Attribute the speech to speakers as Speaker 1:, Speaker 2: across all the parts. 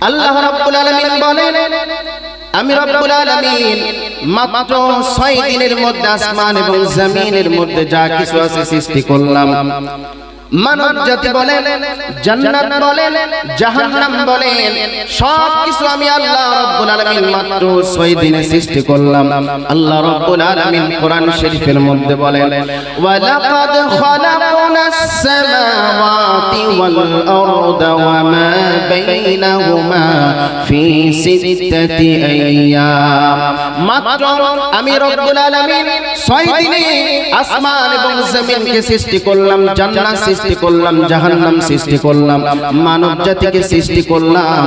Speaker 1: আল্লাহ রাব্বুল আলামিন বলেন, আমি রব্বুল আলামিন মাত্র 6 দিনের মধ্যে আসমান এবং জমিনের মধ্যে যা কিছু আছে সৃষ্টি করলাম। মানব জাতি বলেন, জান্নাত বলেন, জাহান্নাম বলেন, সব কিছু আমি আল্লাহ রাব্বুল আলামিন মাত্র 6 দিনে সৃষ্টি করলাম। আল্লাহ রাব্বুল আলামিন কোরআন শরীফের মধ্যে বলেন, ওয়া লাকাদ খালাকনাস সামাওয়াতি ওয়াল আরদা ওয়া মা বাইনাহুমা ফি সিত্তাতি আইয়াম। মাত্র আমি রব্বুল আলামিন 6 দিনে আসমান এবং জমিনকে সৃষ্টি করলাম, জান্নাত সৃষ্টি করলাম, জাহান্নাম সৃষ্টি করলাম, মানব জাতিকে সৃষ্টি করলাম।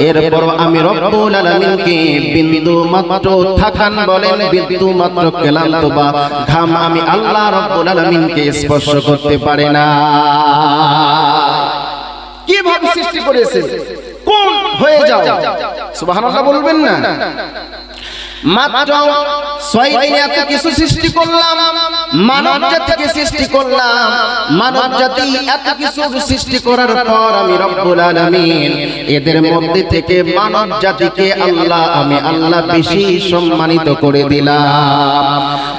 Speaker 1: এরপর আমি রব্বুল আলামিনকে বিন্দু মাত্র থাকান বলেন, বিন্দু মাত্র ক্লান্ত বা ঘাম আমি আল্লাহ রব্বুল আলামিনকে স্পর্শ করতে পারে না। কিভাবে সৃষ্টি করেছে? কোন হয়ে যাও, সুবহানাল্লাহ বলবেন না? মাত্র 6 দিনে এত কিছু সৃষ্টি করলাম, মানব জাতিকে সৃষ্টি করলাম। মানব জাতি এত কিছু সৃষ্টি করার পর আমি রব্বুল আলামিন এদের মধ্যে থেকে মানব জাতিকে আমি আল্লাহ বেশি সম্মানিত করে দিলাম।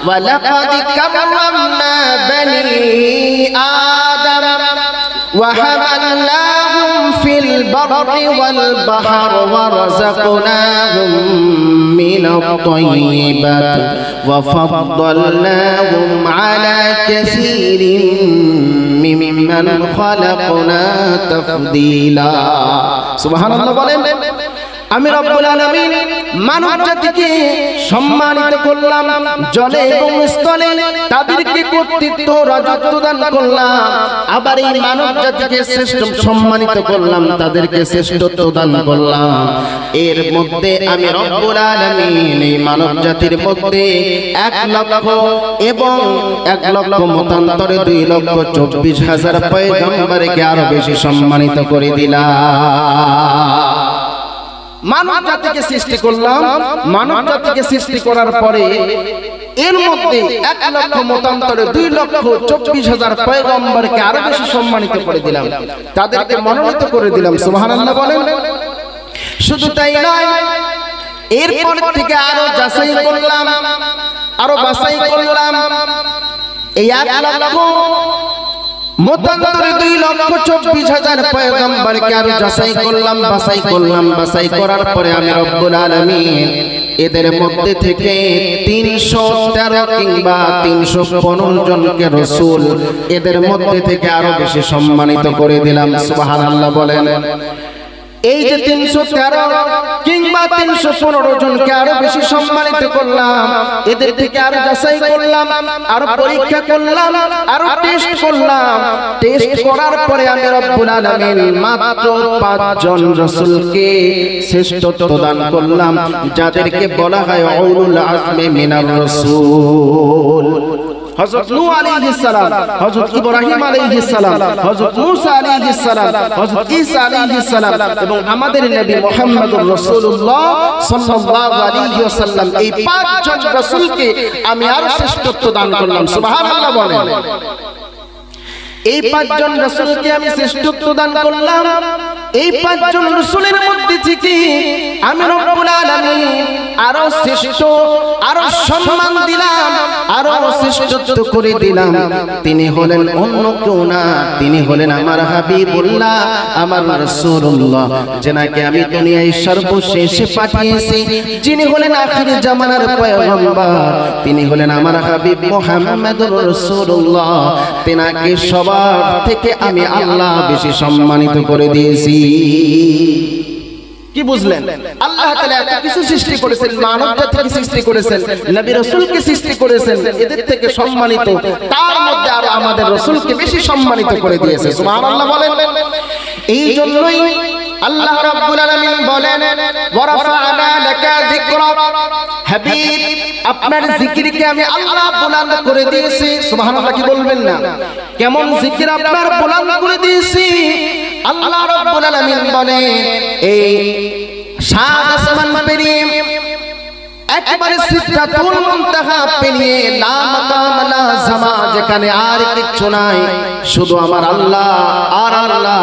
Speaker 1: ওয়ালাকাদ কাররামনা বনি আদম ওয়া হামালনাহুম ফিল বাররি ওয়াল বাহর ওয়া রাযাকনাহুম মিনাত তাইয়্যিবাত ওয়া ফাদ্দালনাহুম আলা কাসীরিন মিম্মান খালাকনা তাফদীলা। সুবহানাল্লাহ বলেন, আমি রব্বুল আলামিন মানব জাতিকে সম্মানিত করলাম, জলে এবং স্থলে তাদেরকে কর্তৃত্ব রাজত্ব দান করলাম। আবার এই মানব জাতিকে শ্রেষ্ঠ সম্মানিত করলাম, তাদেরকে শ্রেষ্ঠত্ব দান করলাম। এর মধ্যে আমি রব্বুল আলামিন এই মানব জাতির মধ্যে 1 লক্ষ এবং 1 লক্ষ মতান্তরে 2,24,000 পয়গম্বরকে আরো বেশি সম্মানিত করে দিলাম। মানব জাতিকে সৃষ্টি করলাম, মানব জাতিকে সৃষ্টি করার পরে এর মধ্যে 1 লক্ষ মতান্তরে 2,24,000 পয়গম্বরকে আরো বেশি সম্মানিত করে দিলাম, তাদেরকে মনোনীত করে দিলাম। সুবহানাল্লাহ বলেন। শুধু তাই নয়, এরপর থেকে আরো যাচাই করলাম, আরো বাছাই করলাম। এই 1 লক্ষ মতান্তরে 2,24,000 পয়গম্বরকে আরো যাচাই করলাম, বাছাই করলাম। বাছাই করার পরে আমি রব্বুল আলামিন এদের মধ্যে থেকে 313 কিংবা 315 জনকে রাসূল এদের মধ্যে থেকে আরো বেশি সম্মানিত করে দিলাম। সুবহানাল্লাহ বলেন। এই যে 313 কিংবা 315 জনকে আরো বেশি সম্মানিত করলাম, এদের থেকে আরো যাচাই করলাম, আরো পরীক্ষা করলাম, আরো টেস্ট করলাম। টেস্ট করার পরে আমি রব্বুল আলামিন মাত্র 5 জন রাসূলকে শ্রেষ্ঠত্ব দান করলাম, যাদেরকে বলা হয় উলুল আজমি মিনার রাসূল। হযরত নূহ আলাইহিস সালাম, হযরত ইব্রাহিম আলাইহিস সালাম, হযরত মূসা আলাইহিস সালাম, হযরত ঈসা আলাইহিস সালাম এবং আমাদের নবী মুহাম্মদুর রাসূলুল্লাহ সাল্লাল্লাহু আলাইহি ওয়াসাল্লাম, এই 5 জন রাসূলকে আমি আর শ্রেষ্ঠত্ব দান করলাম। সুবহানাল্লাহ বলেন। এই 5 জন রাসূলকে আমি শ্রেষ্ঠত্ব দান করলাম। এই 5 জন রাসূলের মধ্যে থেকে আমি রব্বুল আলামিন আরো শ্রেষ্ঠ, আরো সম্মান দিলাম, আরো শ্রেষ্ঠত্ব করে দিলাম। তিনি হলেন অন্য কেউ না, তিনি হলেন আমার হাবিবুল্লাহ, আমার রাসূলুল্লাহ, যেনাকে আমি দুনিয়ায় সর্বশেষে পাঠিয়েছি, যিনি হলেন আখির জামানার পয়গম্বর, তিনি হলেন আমার হাবিব মুহাম্মদুর রাসূলুল্লাহ। তেনাকে সবার থেকে আমি আল্লাহ বেশি সম্মানিত করে দিয়েছি। কি বুঝলেন? আল্লাহ তাআলা এত কিছু সৃষ্টি করেছেন, মানব জাতিকে সৃষ্টি করেছেন, নবী রাসূলকে সৃষ্টি করেছেন, এদের থেকে সম্মানিত, তার মধ্যে আরো আমাদের রাসূলকে বেশি সম্মানিত করে দিয়েছে। সুবহানাল্লাহ বলেন। এই জন্যই আল্লাহ রাব্বুল আলামিন বলেন, ওয়া রাফা'না লাকা যিকরাক, হাবিব আপনার জিকিরকে আমি আল্লাহ বুলন্দ করে দিয়েছি। সুবহানাল্লাহ কি বলবেন না? কেমন জিকির আপনার বুলন্দ করে দিয়েছি? আল্লাহ রাব্বুল আলামিন বলেন, এই 7 আসমান পেরিয়ে একেবারে সিদরাতুল মুনতাহা পেরিয়ে লা মাকাম লা জামা, যেখানে আর কিছু নাই, শুধু আমার আল্লাহ আর আল্লাহ,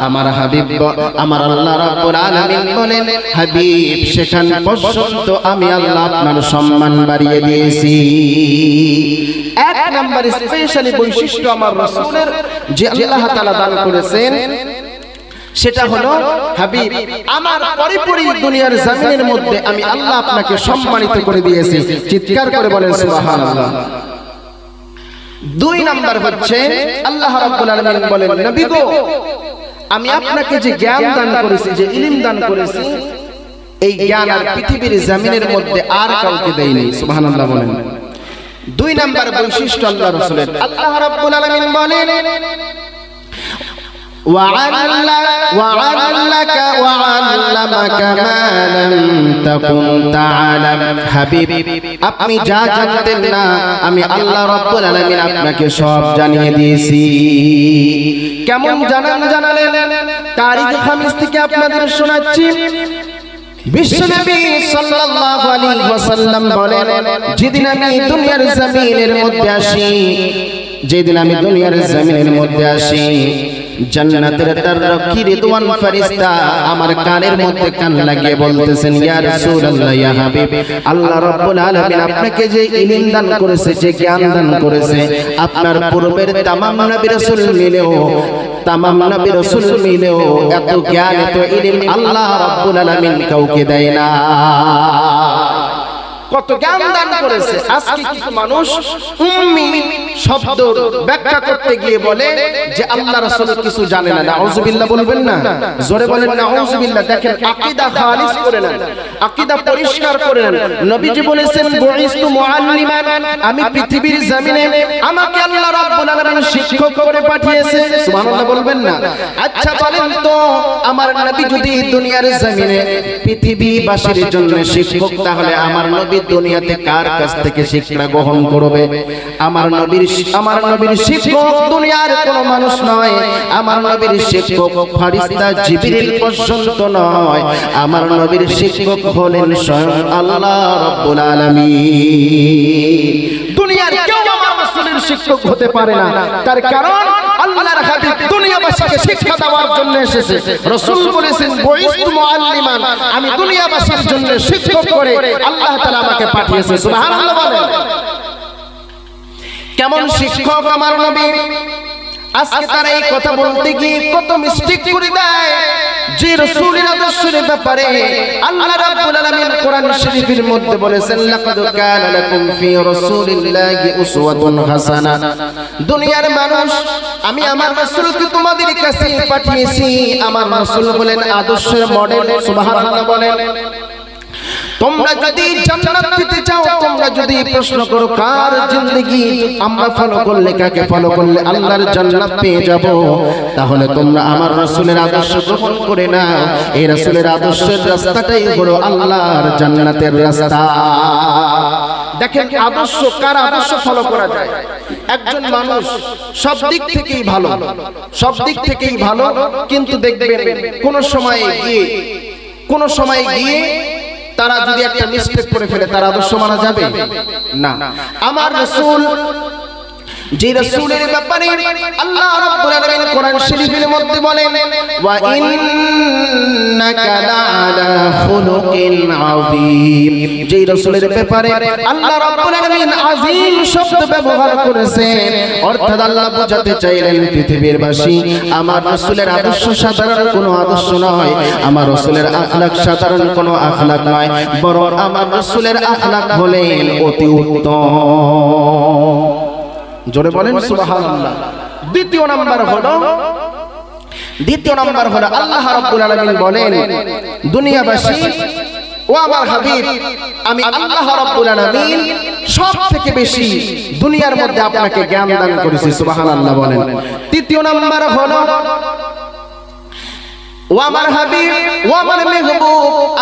Speaker 1: আমার হাবিব আমার আল্লাহ রাব্বুল আলামিন বলেন হাবিব সেখান পর্যন্ত আমি আল্লাহ আপনার সম্মান বাড়িয়ে দিয়েছি। এক নাম্বার স্পেশালি বৈশিষ্ট্য আমার রাসূলের যে আল্লাহ তাআলা দান করেছেন সেটা হলো হাবিব আমার পরিপূর্ণ দুনিয়ার জমিনের মধ্যে আমি আল্লাহ আপনাকে সম্মানিত করে দিয়েছি। চিৎকার করে বলেন সুবহানাল্লাহ। দুই নাম্বার হচ্ছে আল্লাহ রাব্বুল আলামিন বলেন নবী গো আমি আপনাকে যে জ্ঞান দান করেছি যে ইলম দান করেছি এই জ্ঞান আর পৃথিবীর জমিনের মধ্যে আর কাউকে দেইনি। সুবহানাল্লাহ বলেন। দুই নাম্বার বৈশিষ্ট্য আল্লাহ রাসূলের আল্লাহ রাব্বুল আলামিন বলেন وعلمك وعلمك ما لم تكن تعلم হাবিব আপনি যা জানতেন না আমি আল্লাহ রাব্বুল আলামিন আপনাকে সব জানিয়ে দিয়েছি। কেমন জানালেন তারিখ খামিস থেকে আপনাদের শোনাচ্ছি। বিশ্বনবী সাল্লাল্লাহু আলাইহি ওয়াসাল্লাম বলেন যেদিন আমি দুনিয়ার জমিনের মধ্যে আসি যেদিন আমি দুনিয়ার জমিনের মধ্যে আসি জান্নাতের তারকি রিদওয়ান ফেরেশতা আমার কানের মধ্যে কান লাগিয়ে বলতেছেন ইয়া রাসূলুল্লাহ ইয়া হাবিব আল্লাহ রাব্বুল আলামিন আপনাকে যে ইলম দান করেছে যে জ্ঞান দান করেছে আপনার পূর্বের तमाम নবী রাসূল মিলেও এত জ্ঞান এত ইলম আল্লাহ রাব্বুল আলামিন কাউকে দেয় না। কত জ্ঞান দান করেছে। আজকে কিছু মানুষ উম্মি শব্দ ব্যাখ্যা করতে গিয়ে বলে যে আল্লাহ রাসূল কিছু জানে না। নাউযুবিল্লাহ বলবেন না, জোরে বলেন নাউযুবিল্লাহ। দেখেন আকীদা খালিস করে নেন, আকীদা পরিষ্কার করে নেন। নবীজি বলেছেন বুইস্তু মুআল্লিমান আমি পৃথিবীর জমিনে আমাকে আল্লাহ রাব্বুল আলামিন শিক্ষক করে পাঠিয়েছে। সুবহানাল্লাহ বলবেন না। আচ্ছা বলেন তো আমার নবী যদি দুনিয়ার জমিনে পৃথিবীবাসীর জন্য শিক্ষক তাহলে আমার নবী দুনিয়াতে কার কাছ থেকে শিক্ষা গ্রহণ করবে? আমার নবীর শিক্ষক দুনিয়ার কোনো মানুষ নয়, আমার নবীর শিক্ষক ফেরেশতা জিবরিল পর্যন্ত নয়, আমার নবীর শিক্ষক হলেন স্বয়ং আল্লাহ রাব্বুল আলামিন। দুনিয়ার কেউ আমার রাসূলের শিক্ষক হতে পারে না। তার কারণ আল্লাহর হাবিব দুনিয়াবাসীকে শিক্ষা দেওয়ার জন্য এসেছে। রাসূল বলেছেন বুইস্তু মুআল্লিমান আমি দুনিয়াবাসীর জন্য শিক্ষক করে আল্লাহ তাআলা আমাকে পাঠিয়েছে। সুবহানাল্লাহ বলেন। কেমন শিক্ষক আমার নবী। আজকে তারা এই কথা বলতে গিয়ে কত মিস্টেক করে দেয় যে রাসূলের আদর্শের ব্যাপারে আল্লাহ রাব্বুল আলামিন কোরআন শরীফের মধ্যে বলেছেন লাকাদ কানা লাকুম ফি রাসূলিল্লাহি উসওয়াতুন হাসানা। দুনিয়ার মানুষ আমি আমার রাসূলকে তোমাদের কাছে পাঠিয়েছি। আমার রাসূল বলেন আদর্শের মডেল। সুবহানাল্লাহ বলেন। তোমরা যদি জান্নাত পেতে চাও তোমরা যদি প্রশ্ন করো কার জিন্দেগি আমরা ফলো করলে কাকে ফলো করলে আল্লাহর জান্নাত পেয়ে যাব তাহলে তোমরা আমার রাসূলের আদর্শ গ্রহণ করে নাও। এই রাসূলের আদর্শের রাস্তাটাই হলো আল্লাহর জান্নাতের রাস্তা। দেখেন আদর্শ কার আদর্শ ফলো করা যায়। একজন মানুষ সব দিক থেকেই ভালো কিন্তু দেখবেন কোন সময় গিয়ে তারা যদি একটা মিস্টেক করে ফেলে তার আদর্শ মানা যাবে না। আমার রাসূল যে রাসূলের ব্যাপারে আল্লাহ রাব্বুল আলামিন কোরআন শরীফের মধ্যে বলেন ওয়া ইন্নাকা লাআলা খুলুকিন আযীম। যে রাসূলের ব্যাপারে আল্লাহ রাব্বুল আলামিন আযীম শব্দ ব্যবহার করেছেন অর্থাৎ আল্লাহ বোঝাতে চাইলেন পৃথিবীর বাসী আমার রাসূলের আদর্শ সাধারণ কোনো আদর্শ নয়, আমার রাসূলের আখলাক সাধারণ কোনো আখলাক নয়, বরং আমার রাসূলের আখলাক হলেন অতি উত্তম। জোরে বলেন সুবহানাল্লাহ। দ্বিতীয় নাম্বার হলো আল্লাহ রাব্বুল আলামিন বলেন দুনিয়াবাসী ও আমার হাবিব আমি আল্লাহ রাব্বুল আলামিন সব থেকে বেশি দুনিয়ার মধ্যে আপনাকে জ্ঞান দান করেছি। সুবহানাল্লাহ বলেন। তৃতীয় নাম্বার হলো ও আমার হাবিব ও আমার মেহবুব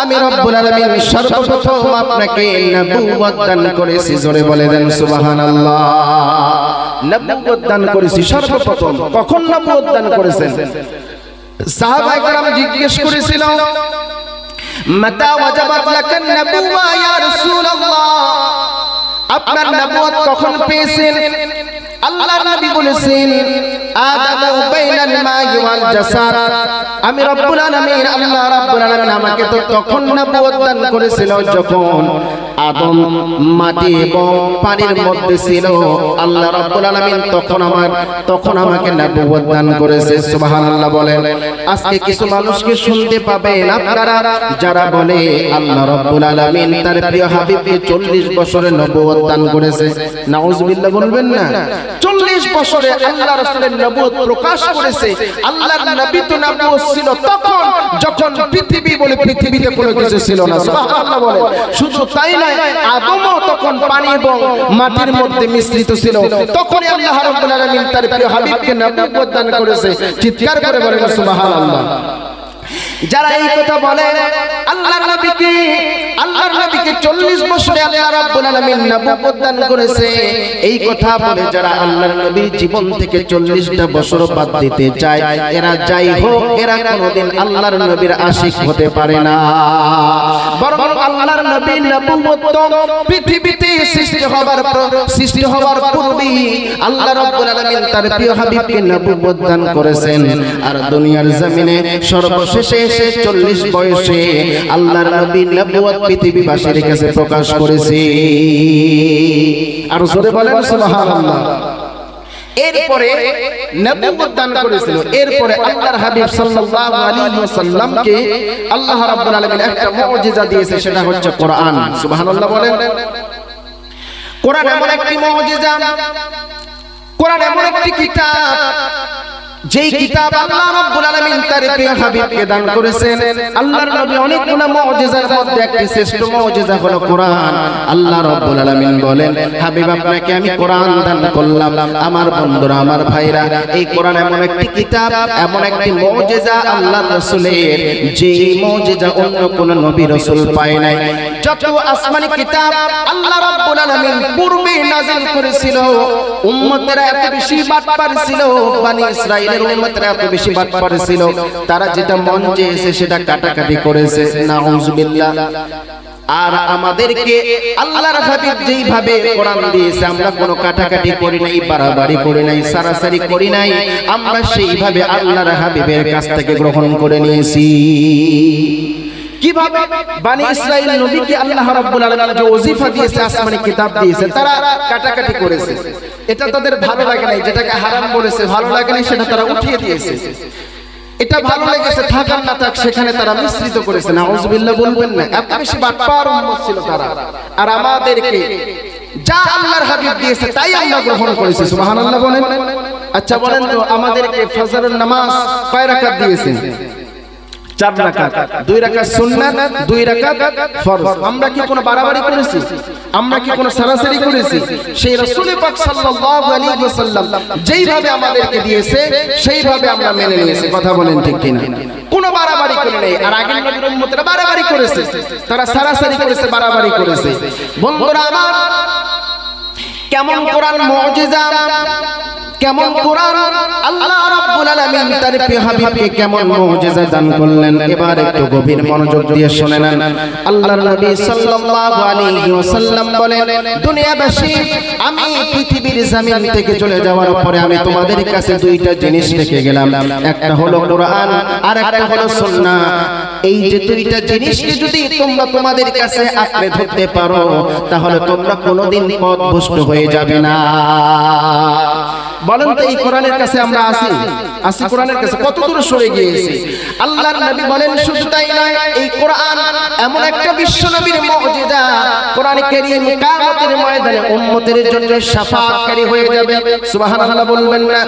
Speaker 1: আমি রব্বুল আলামিন সর্বপ্রথম আপনাকে নবুয়ত দান করেছি। জোরে বলে দেন সুবহানাল্লাহ। নবুয়ত দান করেছি সর্বপ্রথম। কখন নবুয়ত দান করেছেন? সাহাবায়ে কেরাম জিজ্ঞেস করেছিল মাতা ওয়াজাবাত লাকান নবুওয়া ইয়া রাসূলুল্লাহ, আপনার নবুয়ত কখন পেয়েছেন? আল্লাহর নবী বলেছেন আদামু বাইনাল মাই ওয়াল জাসাদ, আমি রব্বুল আলামিন আল্লাহ রাব্বুল আলামিন আমাকে তো তখন নবুয়ত দান করেছিল যখন আদম মাটি এবং পানির মধ্যে ছিল। আল্লাহ রাব্বুল আলামিন তখন আমাকে নবুয়ত দান করেছে। সুবহানাল্লাহ বলেন। আজকে কিছু মানুষকে শুনতে পাবেন আপনারা যারা বলে আল্লাহ রাব্বুল আলামিন তার প্রিয় হাবিবকে 40 বছরে নবুয়ত দান করেছে। নাউজুবিল্লাহ বলবেন না? 40 বছরে আল্লাহ রাসূলের নবুয়ত প্রকাশ করেছে। আল্লাহর নবী তো নবুয়ত ছিল তখন যখন পৃথিবীতে কোনো কিছু ছিল না। সুবহানাল্লাহ বলে। শুধু তাই নয়, আদমও তখন পানি এবং মাটির মধ্যে মিশ্রিত ছিল। তখনই আল্লাহ রাব্বুল আলামিন তার প্রিয় হাবিবকে নবুয়ত দান করেছে। চিৎকার করে বলেন সুবহানাল্লাহ। যারা এই কথা বলে আল্লাহর নবীকে 40 বছরে আল্লাহ রাব্বুল আলামিন নবুয়ত দান করেছে, এই কথা বলে যারা আল্লাহর নবীর জীবন থেকে 40টা বছর বাদ দিতে চায়, এরা যাই হোক এরা কোনোদিন আল্লাহর নবীর আশিক হতে পারে না। বরং আল্লাহর নবীর নবুয়ত পৃথিবীতে সৃষ্টি হওয়ার পূর্বেই আল্লাহ রাব্বুল আলামিন তার প্রিয় হাবিবকে নবুয়ত দান করেছেন। আর দুনিয়ার জমিনে সর্বশেষে 40 বয়সে আল্লাহর নবীর নবুয়ত পৃথিবীবাসীর কাছে প্রকাশ করেছে। আর জোরে বলেন সুবহানাল্লাহ। এরপরে নবুয়ত দান করেছিল। এরপরে আল্লাহর হাবিব সাল্লাল্লাহু আলাইহি ওয়াসাল্লামকে আল্লাহ রাব্বুল আলামিন একটা মুজিজা দিয়েছে, সেটা হচ্ছে কোরআন। সুবহানাল্লাহ বলেন। কোরআন এমন একটি মুজিজা, কোরআন এমন একটি কিতাব, যেই কিতাব আল্লাহ রাব্বুল আলামিন তার প্রিয় হাবিবকে দান করেছেন। আল্লাহর নবী অনেকগুলো মুজিজার মধ্যে একটি শ্রেষ্ঠ মুজিজা হলো কোরআন। আল্লাহ রাব্বুল আলামিন বলেন, হাবিব আপনাকে আমি কোরআন দান করলাম। আমার বন্ধুরা, আমার ভাইরা, এই কোরআন এমন একটি কিতাব, এমন একটি মুজিজা আল্লাহর রাসূলের, যেই মুজিজা অন্য কোন নবী রাসূল পায় নাই। যত আসমানি কিতাব আল্লাহ রাব্বুল আলামিন পূর্বে নাযিল করেছিল, উম্মতেরা এত বেশি বাটপার ছিল, বনি ইসরাঈল উম্মতরা এত বেশি বাটপার ছিল, তারা যেটা মন চেয়েছে সেটা কাটাকাটি করেছে। নাউজুবিল্লাহ। আর আমাদেরকে আল্লাহর হাবিব যেইভাবে কোরআন দিয়েছে, আমরা কোনো কাটাকাটি করি নাই, বাড়াবাড়ি করি নাই, সারাসারি করি নাই, আমরা সেইভাবে আল্লাহর হাবিবের কাছ থেকে গ্রহণ করে নিয়েছি। কিভাবে? বনি ইসরাঈল নবীকে আল্লাহ রাব্বুল আলামিন যে ওজিফা দিয়েছে, আসমানি কিতাব দিয়েছে, তারা কাটাকাটি করেছে। এটা তাদের ভালো লাগে নাই, যেটাকে হারাম বলেছে ভালো লাগে নাই, সেটা তারা উঠিয়ে দিয়েছে। এটা ভালো লেগেছে, থাক আর না থাক, সেখানে তারা মিশ্রিত করেছে। নাউজুবিল্লাহ বলবেন না? এত বেশি বাটপার উম্মত ছিল তারা। আর আমাদেরকে যা আল্লাহর হাবিব দিয়েছে তাই আমরা গ্রহণ করেছি। সুবহানাল্লাহ বলেন। আচ্ছা বলেন তো, আমাদেরকে ফজরের নামাজ কয় রাকাত দিয়েছেন? 4 রাকাত। 2 রাকাত সুন্নাত, 2 রাকাত ফরজ। আমরা কি কোনো বাড়াবাড়ি করেছি? আমরা কি কোনো সারাসারি করেছি? সেই রাসূল পাক সাল্লাল্লাহু আলাইহি ওয়াসাল্লাম যেইভাবে আমাদেরকে দিয়েছে সেইভাবে আমরা মেনে নিয়েছি। কথা বলেন ঠিক কিনা? কোনো বাড়াবাড়ি করে নেই। আর আগের নবীর উম্মতরা বাড়াবাড়ি করেছে, তারা সারাসারি করেছে, বাড়াবাড়ি করেছে। বন্ধুরা আমার, কেমন কোরআন মুজিজা, কেমন কোরআন আল্লাহ রাব্বুল আলামিন তার প্রিয় হাবিবকে কেমন মুজিজা দান করলেন, এবার একটু গভীর মনোযোগ দিয়ে শুনে নেন। আল্লাহর নবী সাল্লাল্লাহু আলাইহি ওয়াসাল্লাম বলেন, দুনিয়াবাসী, আমি পৃথিবীর জমিন থেকে চলে যাওয়ার পরে আমি তোমাদের কাছে 2টা জিনিস রেখে গেলাম, একটা হলো কোরআন আর একটা হলো সুন্নাহ। এই যে 2টা জিনিসকে যদি তোমরা তোমাদের কাছে আঁকড়ে ধরতে পারো, তাহলে তোমরা কোনোদিন পথভ্রষ্ট হয়ে যাবে না। বলেন তো, এই কোরআনের কাছে আমরা আসি কোরআনের কাছে কত দূর সরে গিয়েছি? আল্লাহর নবী বলেন, শুধু তাই নয়, এই কোরআন এমন একটা বিশ্ব নবীর মুজিজা, কোরআন কারীম কিয়ামতের ময়দানে উম্মতের জন্য শাফাআতকারী হয়ে যাবে। সুবহানাল্লাহ বলবেন না?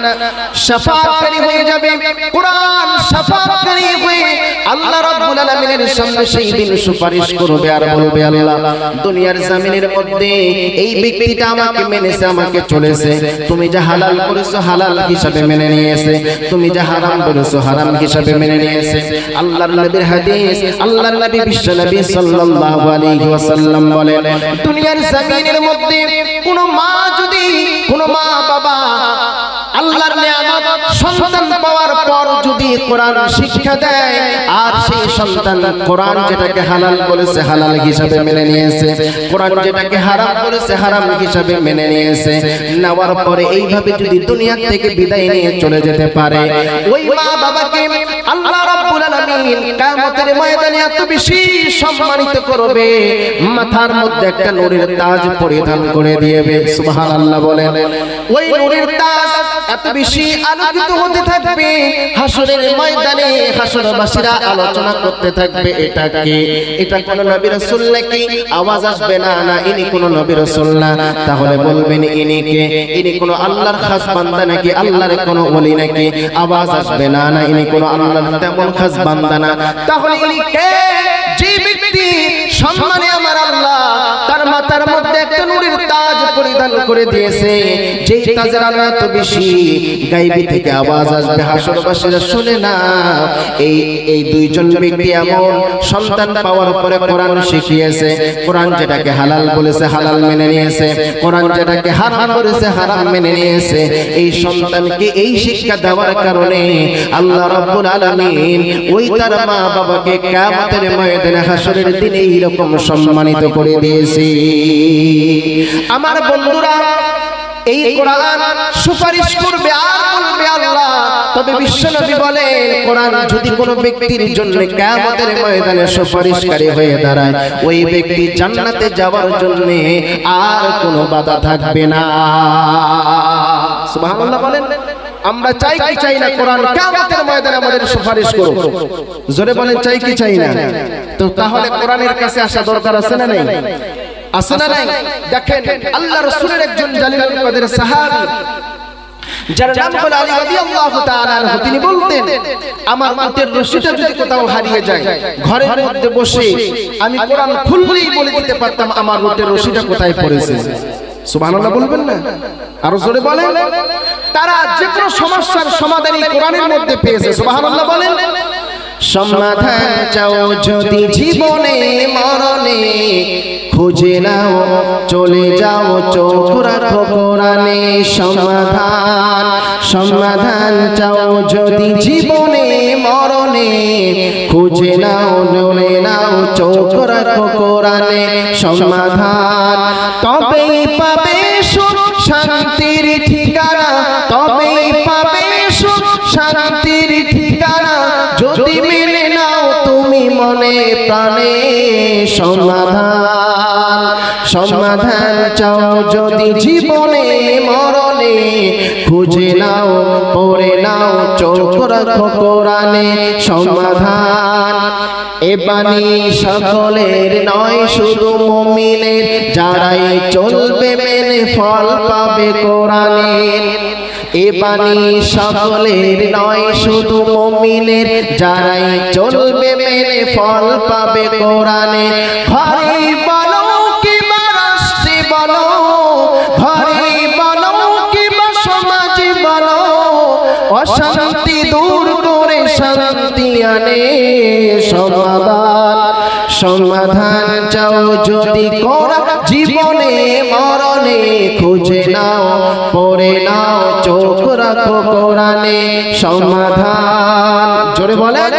Speaker 1: শাফাআতকারী হয়ে যাবে। কোরআন শাফাআতকারী হয়ে আল্লাহ রাব্বুল আলামিনের সামনে সেই দিন সুপারিশ করবে আর বলবে, আল্লাহ, দুনিয়ার জমিনের মধ্যে এই ব্যক্তিটা আমাকে মেনেছে, আমাকে চলেছে, তুমি যা হালাল করেছো হালাল হিসাবে মেনে নিয়েছে, তুমি যা হারাম করেছো হারাম হিসাবে মেনে নিয়েছে। আল্লাহর নবীর হাদিস, আল্লাহর নবী বিশ্ব নবী সাল্লাল্লাহু আলাইহি ওয়াসাল্লাম বলেন, দুনিয়ার জমিনের মধ্যে কোনো মা বাবা আল্লাহর নিয়ামত সন্তান পাওয়ার পর যদি কোরআন শিক্ষা দেয় আর সেই সন্তান কোরআন যেটাকে হালাল বলেছে হালাল হিসাবে মেনে নিয়েছে, কোরআন যেটাকে হারাম বলেছে হারাম হিসাবে মেনে নিয়েছে, নেওয়ার পরে এইভাবে যদি দুনিয়া থেকে বিদায় নিয়ে চলে যেতে পারে, ওই মা বাবাকে আল্লাহ রাব্বুল আলামিন কিয়ামতের ময়দানে এত বেশি সম্মানিত করবে, মাথার মধ্যে একটা নূরের তাজ পরিধান করে দিবে। সুবহানাল্লাহ বলেন। ওই নূরের তাজ এত বেশি আলোকিত হতে থাকবে, হাসরের ময়দানে হাসরবাসীরা আলোচনা করতে থাকবে এটা কে, এটা কোন নবী রাসূল নাকি? আওয়াজ আসবে না, না ইনি কোন নবী রাসূল না। তাহলে বলবেন ইনি কে? ইনি কোন আল্লাহর খাস বান্দা নাকি? আল্লাহর কোন ওলি নাকি? আওয়াজ আসবে না, না ইনি কোন আল্লাহর তেমন খাস বান্দা না। তাহলে ইনি কে? যে ব্যক্তি সম্মানে আমার আল্লাহ তার মাথার মধ্যে একটা নূরের তাজ পরিধান করে দিয়েছে, যেই তাজের আলো এত বেশি গায়বী থেকে আওয়াজ আসবে, হাসরবাসীরা শুনে না এই দুইজন ব্যক্তি এমন সন্তান পাওয়ার পরে কোরআন শিখিয়েছে, কোরআন যেটাকে হালাল বলেছে হালাল মেনে নিয়েছে, কোরআন যেটাকে হারাম বলেছে হারাম মেনে নিয়েছে। এই সন্তানকে এই শিক্ষা দেওয়ার কারণে আল্লাহ রাব্বুল আলামিন ওই তার মা বাবাকে কিয়ামতের ময়দানে হাসরের দিনে এইরকম সম্মানিত করে দিয়েছে। আমার বন্ধুরা, এই কোরআন সুপারিশ করবে আর বলবে আল্লাহ। তবে বিশ্বনবী বলেন কোরআন যদি কোনো ব্যক্তির জন্য কিয়ামতের ময়দানে সুপারিশকারী হয়ে দাঁড়ায়, ওই ব্যক্তি জান্নাতে যাওয়ার জন্য আর কোনো বাধা থাকবে না। সুবহানাল্লাহ বলেন। আমরা চাই কি চাই না কোরআন কিয়ামতের ময়দানে আমাদের সুপারিশ করুক? জোরে বলেন চাই কি চাই না? তো তাহলে কোরআনের কাছে আসা দরকার আছে না নেই? আছে না নাই? দেখেন আল্লাহ রাসূলের একজন জালিলুল কদর সাহাবী যার নাম হলো আলী রাদিয়াল্লাহু তাআলা আনহু, তিনি বলতেন আমার উটের রশিটা যদি কোথাও হারিয়ে যায়, ঘরের মধ্যে বসে আমি কোরআন খুললেই বলে দিতে পারতাম আমার উটের রশিটা কোথায় পড়েছে। সুবহানাল্লাহ বলবেন না? আরো জোরে বলেন। তারা যে কোনো সমস্যার সমাধানই কোরআনের মধ্যে পেয়েছে। সুবহানাল্লাহ বলেন। সমাধান চাও যদি জীবনে মরণে, খুঁজে নাও চলে যাও চোখ রাখো কোরআনে। সমাধান চাও যদি জীবনে মরণে, খুঁজে নাও চলে নাও চোখ রাখো কোরআনে। সমাধান তবেই পাবে সুখ শান্তির ঠিকানা, তবেই পাবে সুখ শান্তির ঠিকানা, যদি মেনে নাও তুমি মনে প্রাণে। সমাধান চাও যদি জীবনে মরণে, খুঁজে নাও পড়ে নাও চোখ রাখো কোরআনে। সমাধান এ বাণী সকলের নয় শুধু মুমিনের, যারাই চলবে মেনে ফল পাবে কোরআনের। এ বাণী সকলের নয় শুধু মুমিনের, যারাই চলবে মেনে ফল পাবে কোরআনে। ঘরে বলো কিংবা রাষ্ট্রে বলো, ঘরে বলো কিংবা সমাজে বলো, অশান্তি দূর করে শান্তি আনে। সমাধান চাও যদি কোরআন জীবনে মরণে, খুঁজে নাও পড়ে নাও চোখ রাখো কোরআনে। সমাধান জোরে বলেন।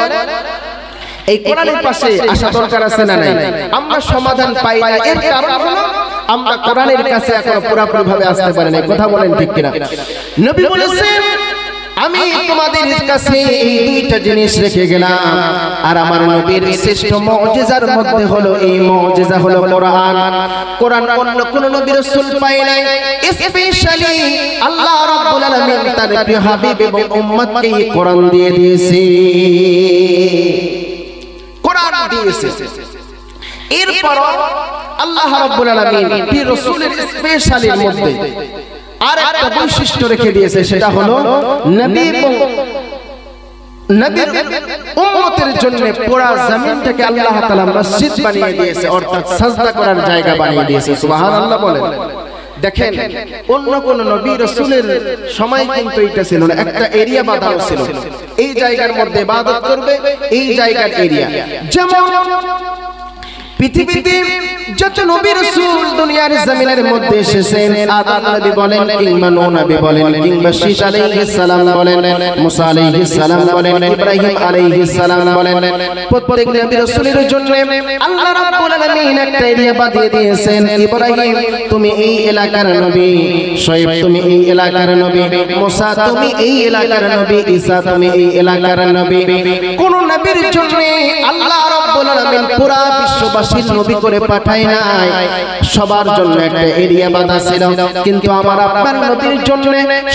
Speaker 1: এই কোরআনের পাশে আসা দরকার আছে না নাই? আমরা সমাধান পাই না, এর কারণ হলো আমরা কোরআনের কাছে এখনো পুরোপুরি ভাবে আসতে পারি না। কথা বলেন ঠিক কিনা? নবী বলেছেন আমি তোমাদের কাছে এই দুইটা জিনিস রেখে গেলাম, আর আমার নবীর শ্রেষ্ঠ মুজিজার মধ্যে হলো এই মুজিজা হলো কোরআন। কোরআন অন্য কোন নবী রাসূল পায় নাই, স্পেশালি আল্লাহ রাব্বুল আলামিন তার প্রিয় হাবিব এবং উম্মতকে কোরআন দিয়ে দিয়েছে। কোরআন দিয়েছে। এরপর আল্লাহ রাব্বুল আলামিন প্রিয় রাসূলের স্পেশালির মধ্যে আর একটা বৈশিষ্ট্য রেখে দিয়েছে, সেটা হলো নবী এবং নবীর উম্মতের জন্য পুরো জমিনটাকে আল্লাহ তাআলা মসজিদ বানিয়ে দিয়েছে, অর্থাৎ সাজদা করার জায়গা বানিয়ে দিয়েছে। সুবহানাল্লাহ বলেন। দেখেন অন্য কোন নবী রাসূলের সময় কিন্তু এটা ছিল না, একটা এরিয়া বাঁধানো ছিল, এই জায়গার মধ্যে ইবাদত করবে, এই জায়গার এরিয়া। যেমন পৃথিবীতে যত নবী রাসূল দুনিয়ার জমিনের মধ্যে এসেছেন, আদম নবী বলেন কিংবা নূহ নবী বলেন কিংবা শীস আলাইহিস সালাম বলেন, মুসা আলাইহিস সালাম বলেন, ইব্রাহিম আলাইহিস সালাম বলেন, প্রত্যেক নবী রাসূলের জন্য আল্লাহ রাব্বুল আলামিন একটা এরিয়া বানিয়ে দিয়েছেন। ইব্রাহিম তুমি এই এলাকার নবী, শুআয়ব তুমি এই এলাকার নবী, মুসা তুমি এই এলাকার নবী, ঈসা তুমি এই এলাকার নবী। কোন নবীর জন্য আল্লাহ রাব্বুল আলামিন পুরা বিশ্ববাসীর নবী করে পাঠায় নাই, সবার জন্য একটা এরিয়া বাঁধা ছিল। কিন্তু আমার আপনার নবীর জন্য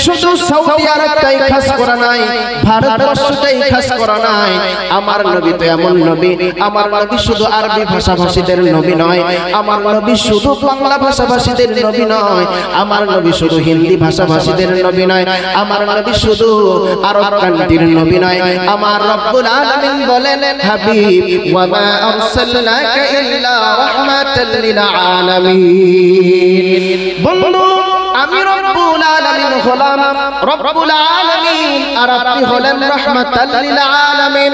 Speaker 1: শুধু সৌদি আরবটাই খাস করা নাই, ভারতবর্ষটাই খাস করা নাই। আমার নবী তো এমন নবী, আমার নবী শুধু আরবি ভাষাভাষীদের নবী নয়, আমার নবী শুধু বাংলা ভাষাভাষীদের নবী নয়, আমার নবী শুধু হিন্দি ভাষাভাষীদের নবী নয়, আমার নবী শুধু আরব কান্ট্রির নবী নয়। আমার রব্বুল আলামিন বলেন হাবিব ওয়া মা আরসালনাকা ইল্লা রাহমাতাল লিল আলামিন। বন্ধু আমি রব্বুল আলামিন হলাম রব্বুল আলামিন, আর আপনি হলেন রাহমাতাল লিল আলামিন।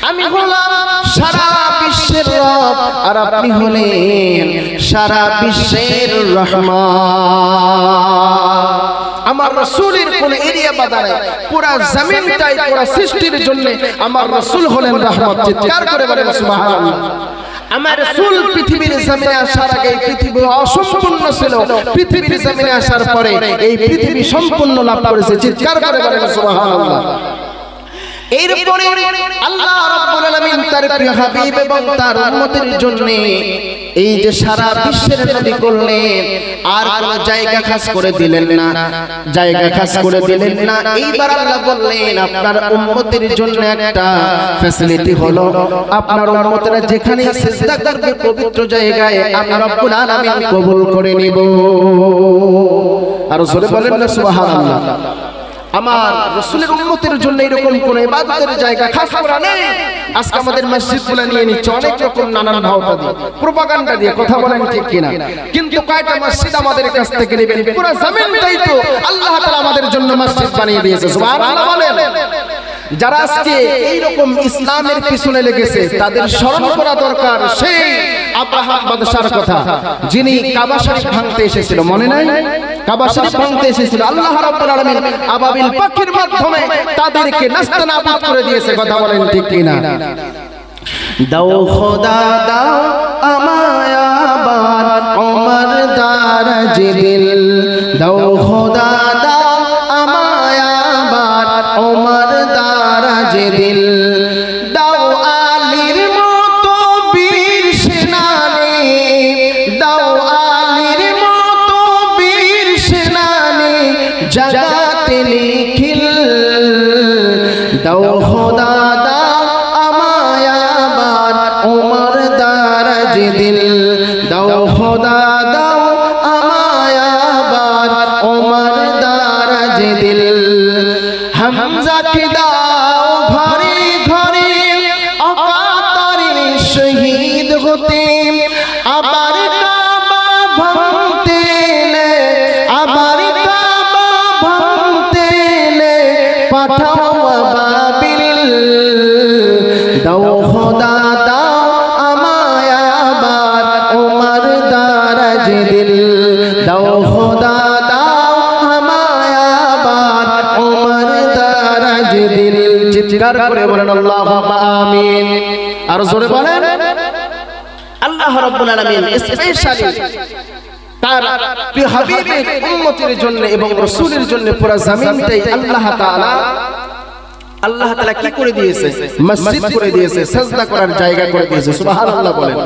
Speaker 1: আমি হলাম সারা বিশ্বের রব, আর আপনি হলেন সারা বিশ্বের রহমান। আমার রাসূলের কোন এরিয়া বাধা নাই, পুরা জমিনটাই পুরা সৃষ্টির জন্য আমার রাসূল হলেন রহমত। চিৎকার করে বলেন সুবহানাল্লাহ। আমার রাসূল পৃথিবীর জমিনে আসার আগে পৃথিবী অসম্পূর্ণ ছিল, পৃথিবীর জমিনে আসার পরে এই পৃথিবী সম্পূর্ণ লাভ করেছে। চিৎকার করে বলেন সুবহানাল্লাহ। এরপরে আল্লাহ রাব্বুল আলামিন তার প্রিয় হাবিব এবং তার উম্মতের জন্য এই যে সারা বিশ্বের নবী করলেন, আর কোন জায়গা খাস করে দিলেন না, জায়গা খাস করে দিলেন না। এইবার আল্লাহ বললেন আপনার উম্মতের জন্য একটা ফ্যাসিলিটি হলো, আপনার উম্মতেরা যেখানে সিজদা করবে পবিত্র জায়গায় আমি রব্বুল আলামিন কবুল করে নিব। আর জোরে বলেন না সুবহানাল্লাহ। আমার রাসূলের উম্মতের জন্য এরকম কোন ইবাদতের জায়গা খাস করা নেই। আজকে আমাদের মসজিদগুলো নিয়ে নিচ্ছে অনেক রকম নানান ভাওতা দিয়ে, প্রোপাগান্ডা দিয়ে, কথা বলেন ঠিক কিনা? কিন্তু কয়টা মসজিদ আমাদের কাছ থেকে নেবেন? পুরো জমিনটাই তো আল্লাহ তাআলা আমাদের জন্য মসজিদ বানিয়ে দিয়েছে। সুবহানাল্লাহ বলেন। যারা আজকে এই রকম ইসলামের পিছনে লেগেছে তাদের স্মরণ করা দরকার সেই আব্রাহাম বাদশার কথা, যিনি কাবা শরীফ ভাঙতে এসেছিল, মনে নাই? কাবা শরীফ ভাঙতে এসেছিল, আল্লাহ রাব্বুল আলামিন আবাবিল পাখির মাধ্যমে তাদেরকে নাস্তানাবুদ করে দিয়েছে। কথা বলেন ঠিক কিনা? দাও খোদা দাও আমায় আবার ওমর দারাজ দিল, দাও খোদা দাও আমায় আবার ওমর দারাজ দিল, দাও আলীর মতো বীর সেনানী, দাও আলীর মতো বীর সেনানী জাগাতে নিখিল, দাও খোদা দাও আমায় আবার ওমর দারাজ দিল, দাও খোদা দাও আমায় আবার ওমর দারাজ দিল। হামজাকে দাও ঘরে ঘরে অকাতরে শহীদ হতে, আবার কাবা ভাঙতে এলে, আবার কাবা ভাঙতে এলে পাঠাও আবাবিল, দাও খোদা দাও আমায় আবার ওমর দারাজ দিল, দাও খোদা দাও আমায় আবার ওমর দারাজ দিল। চিৎকার করে বলেন আল্লাহুম্মা আমিন। আর জোরে বলেন আল্লাহ রাব্বুল আলামিন স্পেশালি তার প্রিয় হাবিবের উম্মতের জন্য এবং রাসূলের জন্য পুরো জমিনটাই আল্লাহ তাআলা কি করে দিয়েছে? মসজিদ করে দিয়েছে, সিজদা করার জায়গা করে দিয়েছে। সুবহানাল্লাহ বলেন।